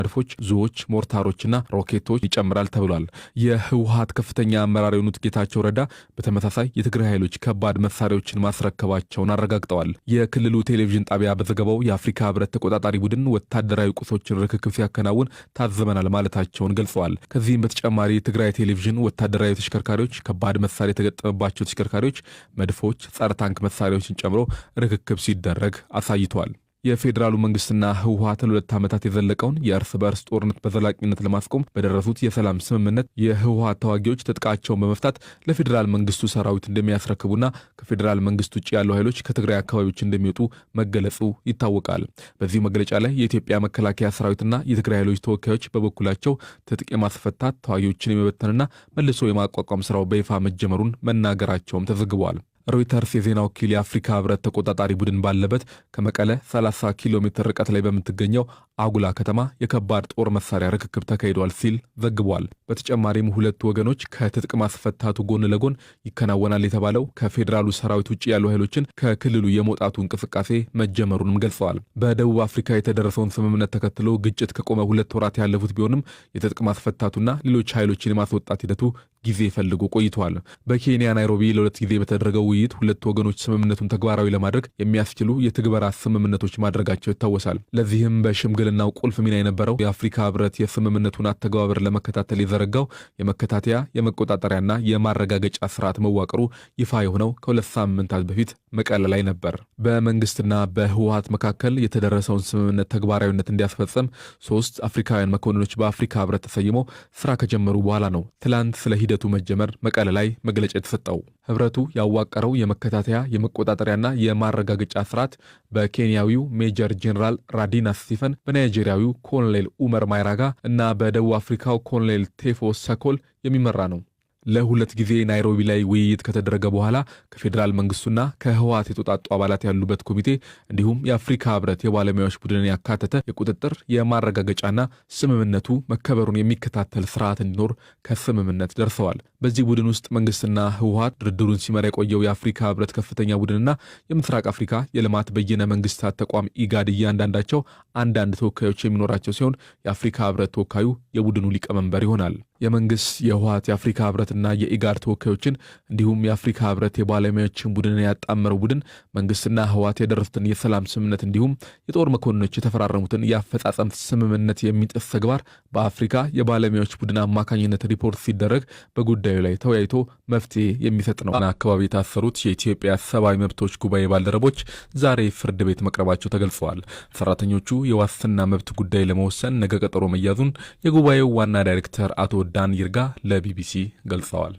መድፎች ዙዎች ሞርታሮችና ሮኬቶች ይጨምራል ተብሏል። የህወሓት ከፍተኛ አመራር የሆኑት ጌታቸው ረዳ በተመሳሳይ የትግራይ ኃይሎች ከባድ መሳሪያዎችን ማስረከባቸውን አረጋግጠዋል። የክልሉ ቴሌቪዥን ጣቢያ በዘገባው የአፍሪካ ህብረት ተቆጣጣሪ ቡድን ወታደራዊ ቁሶችን ርክክብ ሲያከናውን ታዘበናል ማለታቸውን ገልጸዋል። ከዚህም በተጨማሪ የትግራይ ቴሌቪዥን ወታደራዊ ተሽከርካሪዎች፣ ከባድ መሳሪያ የተገጠመባቸው ተሽከርካሪዎች፣ መድፎች፣ ጸረ ታንክ መሳሪያዎችን ጨምሮ ርክክብ ሲደረግ አሳይቷል። የፌዴራሉ መንግስትና ህወሓት ለ2 ዓመታት የዘለቀውን የእርስ በርስ ጦርነት በዘላቂነት ለማስቆም በደረሱት የሰላም ስምምነት የህወሓት ተዋጊዎች ትጥቃቸውን በመፍታት ለፌዴራል መንግስቱ ሰራዊት እንደሚያስረክቡና ከፌዴራል መንግስት ውጭ ያሉ ኃይሎች ከትግራይ አካባቢዎች እንደሚወጡ መገለጹ ይታወቃል። በዚህ መግለጫ ላይ የኢትዮጵያ መከላከያ ሰራዊትና የትግራይ ኃይሎች ተወካዮች በበኩላቸው ትጥቅ የማስፈታት ተዋጊዎችን የመበተንና መልሶ የማቋቋም ስራው በይፋ መጀመሩን መናገራቸውም ተዘግቧል። ሮይተርስ የዜና ወኪል የአፍሪካ ህብረት ተቆጣጣሪ ቡድን ባለበት ከመቀለ 30 ኪሎ ሜትር ርቀት ላይ በምትገኘው አጉላ ከተማ የከባድ ጦር መሳሪያ ርክክብ ተካሂዷል ሲል ዘግቧል። በተጨማሪም ሁለቱ ወገኖች ከትጥቅ ማስፈታቱ ጎን ለጎን ይከናወናል የተባለው ከፌዴራሉ ሰራዊት ውጭ ያሉ ኃይሎችን ከክልሉ የመውጣቱ እንቅስቃሴ መጀመሩንም ገልጸዋል። በደቡብ አፍሪካ የተደረሰውን ስምምነት ተከትሎ ግጭት ከቆመ 2 ወራት ያለፉት ቢሆንም የትጥቅ ማስፈታቱና ሌሎች ኃይሎችን የማስወጣት ሂደቱ ጊዜ ፈልጎ ቆይቷል። በኬንያ ናይሮቢ ለ2 ጊዜ በተደረገው ውይይት ሁለቱ ወገኖች ስምምነቱን ተግባራዊ ለማድረግ የሚያስችሉ የትግበራ ስምምነቶች ማድረጋቸው ይታወሳል። ለዚህም በሽምግልናው ቁልፍ ሚና የነበረው የአፍሪካ ህብረት የስምምነቱን አተገባበር ለመከታተል የዘረጋው የመከታተያ የመቆጣጠሪያና የማረጋገጫ ስርዓት መዋቅሩ ይፋ የሆነው ከ2 ሳምንታት በፊት መቀለ ላይ ነበር። በመንግስትና በህወሓት መካከል የተደረሰውን ስምምነት ተግባራዊነት እንዲያስፈጽም 3 አፍሪካውያን መኮንኖች በአፍሪካ ህብረት ተሰይመው ስራ ከጀመሩ በኋላ ነው ትላንት ስለ ሂደቱ መጀመር መቀለ ላይ መግለጫ የተሰጠው። ህብረቱ ያዋቀረው የመከታተያ የመቆጣጠሪያና የማረጋገጫ ስርዓት በኬንያዊው ሜጀር ጄኔራል ራዲና ስቲፈን፣ በናይጄሪያዊው ኮሎኔል ኡመር ማይራጋ እና በደቡብ አፍሪካው ኮሎኔል ቴፎ ሰኮል የሚመራ ነው። ለ2 ጊዜ ናይሮቢ ላይ ውይይት ከተደረገ በኋላ ከፌዴራል መንግስቱና ከህወሓት የተውጣጡ አባላት ያሉበት ኮሚቴ እንዲሁም የአፍሪካ ህብረት የባለሙያዎች ቡድንን ያካተተ የቁጥጥር የማረጋገጫና ስምምነቱ መከበሩን የሚከታተል ስርዓት እንዲኖር ከስምምነት ደርሰዋል። በዚህ ቡድን ውስጥ መንግስትና ህወሓት ድርድሩን ሲመራ የቆየው የአፍሪካ ህብረት ከፍተኛ ቡድንና የምስራቅ አፍሪካ የልማት በየነ መንግስታት ተቋም ኢጋድ እያንዳንዳቸው አንዳንድ ተወካዮች የሚኖራቸው ሲሆን የአፍሪካ ህብረት ተወካዩ የቡድኑ ሊቀመንበር ይሆናል። የመንግስት የህወሓት የአፍሪካ ህብረትና የኢጋድ ተወካዮችን እንዲሁም የአፍሪካ ህብረት የባለሙያዎችን ቡድንን ያጣመረው ቡድን መንግስትና ህወሓት የደረሱትን የሰላም ስምምነት እንዲሁም የጦር መኮንኖች የተፈራረሙትን የአፈጻጸም ስምምነት የሚጥስ ተግባር በአፍሪካ የባለሙያዎች ቡድን አማካኝነት ሪፖርት ሲደረግ በጉዳዩ ላይ ተወያይቶ መፍትሄ የሚሰጥ ነው። አካባቢ የታሰሩት የኢትዮጵያ ሰብአዊ መብቶች ጉባኤ ባልደረቦች ዛሬ ፍርድ ቤት መቅረባቸው ተገልጸዋል። ሰራተኞቹ የዋስትና መብት ጉዳይ ለመወሰን ነገ ቀጠሮ መያዙን የጉባኤው ዋና ዳይሬክተር አቶ ዳን ይርጋ ለቢቢሲ ገልጸዋል።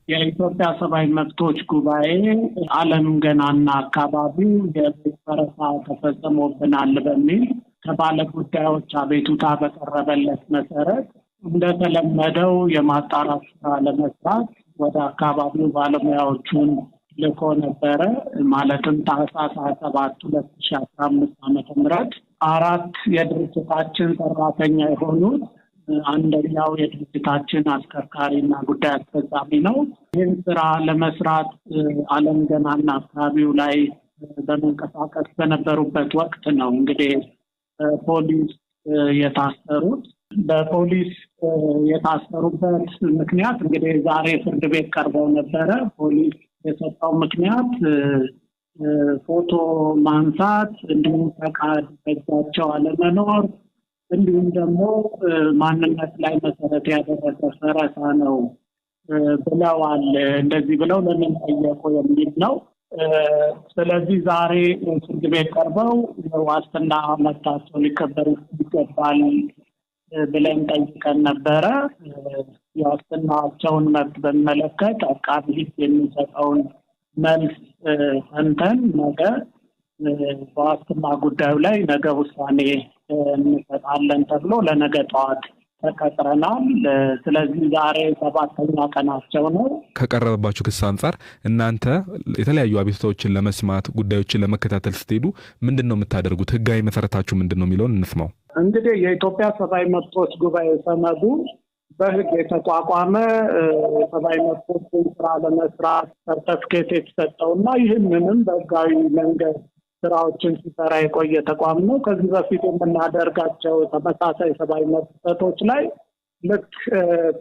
የኢትዮጵያ ሰብአዊ መብቶች ጉባኤ ዓለም ገናና አካባቢው የቤት ፈረሳ ተፈጽሞብናል በሚል ከባለ ጉዳዮች አቤቱታ በቀረበለት መሰረት እንደተለመደው የማጣራት ስራ ለመስራት ወደ አካባቢው ባለሙያዎቹን ልኮ ነበረ። ማለትም ታህሳስ 27 2015 ዓ.ም 4 የድርጅታችን ሰራተኛ የሆኑት አንደኛው የድርጅታችን አስከርካሪና ጉዳይ አስፈጻሚ ነው። ይህን ስራ ለመስራት ዓለም ገናና አካባቢው ላይ በመንቀሳቀስ በነበሩበት ወቅት ነው እንግዲህ ፖሊስ የታሰሩት። በፖሊስ የታሰሩበት ምክንያት እንግዲህ ዛሬ ፍርድ ቤት ቀርበው ነበረ። ፖሊስ የሰጠው ምክንያት ፎቶ ማንሳት፣ እንዲሁም ፈቃድ በእጃቸው አለመኖር፣ እንዲሁም ደግሞ ማንነት ላይ መሰረት ያደረገ ፈረሳ ነው ብለዋል። እንደዚህ ብለው ለምን ጠየቁ የሚል ነው። ስለዚህ ዛሬ ፍርድ ቤት ቀርበው ዋስትና መብታቸው ሊከበር ይገባል ብለን ጠይቀን ነበረ። የዋስትናቸውን መብት በሚመለከት አቃቤ ሕግ የሚሰጠውን መልስ ሰምተን ነገ በዋስትና ጉዳዩ ላይ ነገ ውሳኔ እንሰጣለን ተብሎ ለነገ ጠዋት ተቀጥረናል። ስለዚህ ዛሬ 7ኛ ቀናቸው ነው። ከቀረበባችሁ ክስ አንጻር እናንተ የተለያዩ አቤቱታዎችን ለመስማት ጉዳዮችን ለመከታተል ስትሄዱ ምንድነው የምታደርጉት? ህጋዊ መሰረታችሁ ምንድነው የሚለውን እንስማው። እንግዲህ የኢትዮጵያ ሰብአዊ መብቶች ጉባኤ ሰነዱ በህግ የተቋቋመ ሰብአዊ መብቶችን ስራ ለመስራት ሰርተፍኬት የተሰጠውና ይህንንም በህጋዊ መንገድ ስራዎችን ሲሰራ የቆየ ተቋም ነው። ከዚህ በፊት የምናደርጋቸው ተመሳሳይ ሰብአዊ መብት ጥሰቶች ላይ ልክ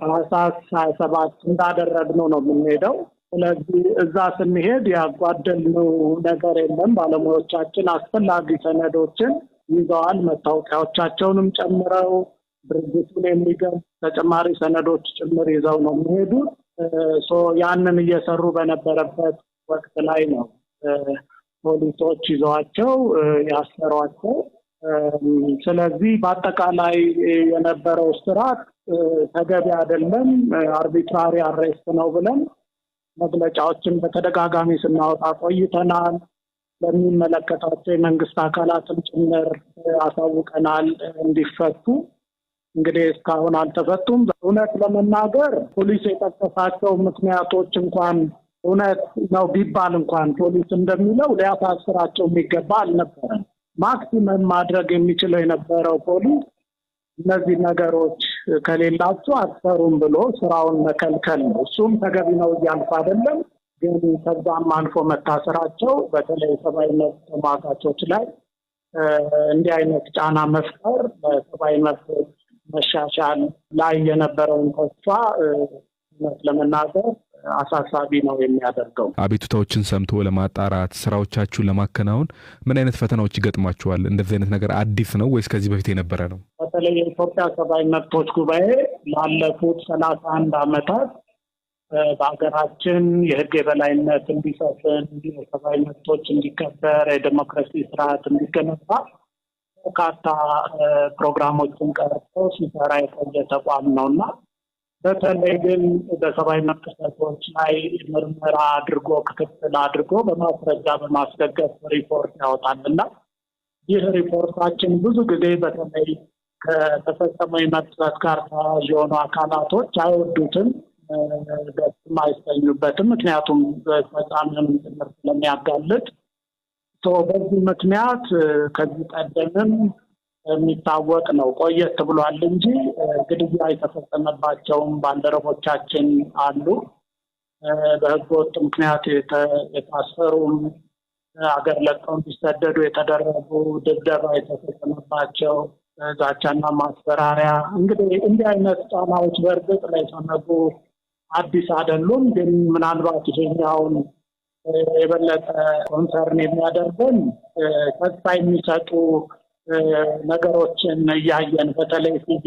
ታህሳስ 27 እንዳደረግነው ነው የምንሄደው። ስለዚህ እዛ ስንሄድ ያጓደልነው ነገር የለም። ባለሙያዎቻችን አስፈላጊ ሰነዶችን ይዘዋል። መታወቂያዎቻቸውንም ጨምረው ድርጅቱን የሚገልጽ ተጨማሪ ሰነዶች ጭምር ይዘው ነው የሚሄዱት። ያንን እየሰሩ በነበረበት ወቅት ላይ ነው ፖሊሶች ይዘዋቸው ያሰሯቸው። ስለዚህ በአጠቃላይ የነበረው ስርዓት ተገቢ አይደለም፣ አርቢትራሪ አሬስት ነው ብለን መግለጫዎችን በተደጋጋሚ ስናወጣ ቆይተናል። ለሚመለከታቸው የመንግስት አካላትም ጭምር አሳውቀናል እንዲፈቱ። እንግዲህ እስካሁን አልተፈቱም። እውነት ለመናገር ፖሊስ የጠቀሳቸው ምክንያቶች እንኳን እውነት ነው ቢባል እንኳን ፖሊስ እንደሚለው ሊያሳስራቸው የሚገባ አልነበረም። ማክሲመም ማድረግ የሚችለው የነበረው ፖሊስ እነዚህ ነገሮች ከሌላቸው አትሰሩም ብሎ ስራውን መከልከል ነው። እሱም ተገቢ ነው እያልኩ አይደለም፣ ግን ከዛም አልፎ መታሰራቸው በተለይ ሰብአዊ መብት ተሟጋቾች ላይ እንዲህ አይነት ጫና መፍጠር በሰብአዊ መብት መሻሻል ላይ የነበረውን ተስፋ ለመናገር አሳሳቢ ነው የሚያደርገው። አቤቱታዎችን ሰምቶ ለማጣራት ስራዎቻችሁን ለማከናወን ምን አይነት ፈተናዎች ይገጥማችኋል? እንደዚህ አይነት ነገር አዲስ ነው ወይስ ከዚህ በፊት የነበረ ነው? በተለይ የኢትዮጵያ ሰብአዊ መብቶች ጉባኤ ላለፉት 31 ዓመታት በሀገራችን የህግ የበላይነት እንዲሰፍን፣ የሰብአዊ መብቶች እንዲከበር፣ የዲሞክራሲ ስርዓት እንዲገነባ በርካታ ፕሮግራሞችን ቀርጾ ሲሰራ የቆየ ተቋም ነውና በተለይ ግን በሰብአዊ መብት ጥሰቶች ላይ ምርመራ አድርጎ ክትትል አድርጎ በማስረጃ በማስደገፍ ሪፖርት ያወጣልና ይህ ሪፖርታችን ብዙ ጊዜ በተለይ ከተፈጸመው የመብት ጥሰት ጋር ተያያዥ የሆኑ አካላቶች አይወዱትም፣ ደስም አይሰኙበትም። ምክንያቱም በፈጻሚውን ትምህርት ስለሚያጋልጥ በዚህ ምክንያት ከዚህ ቀደምም የሚታወቅ ነው። ቆየት ብሏል እንጂ ግድያ የተፈጸመባቸውም ባልደረቦቻችን አሉ። በህገወጥ ምክንያት የታሰሩም አገር ለቀው እንዲሰደዱ የተደረጉ፣ ድብደባ የተፈጸመባቸው፣ ዛቻና ማስፈራሪያ። እንግዲህ እንዲህ አይነት ጫናዎች በእርግጥ ለተመጉ አዲስ አይደሉም። ግን ምናልባት ይሄኛውን የበለጠ ኮንሰርን የሚያደርገን ተስፋ የሚሰጡ ነገሮችን እያየን በተለይ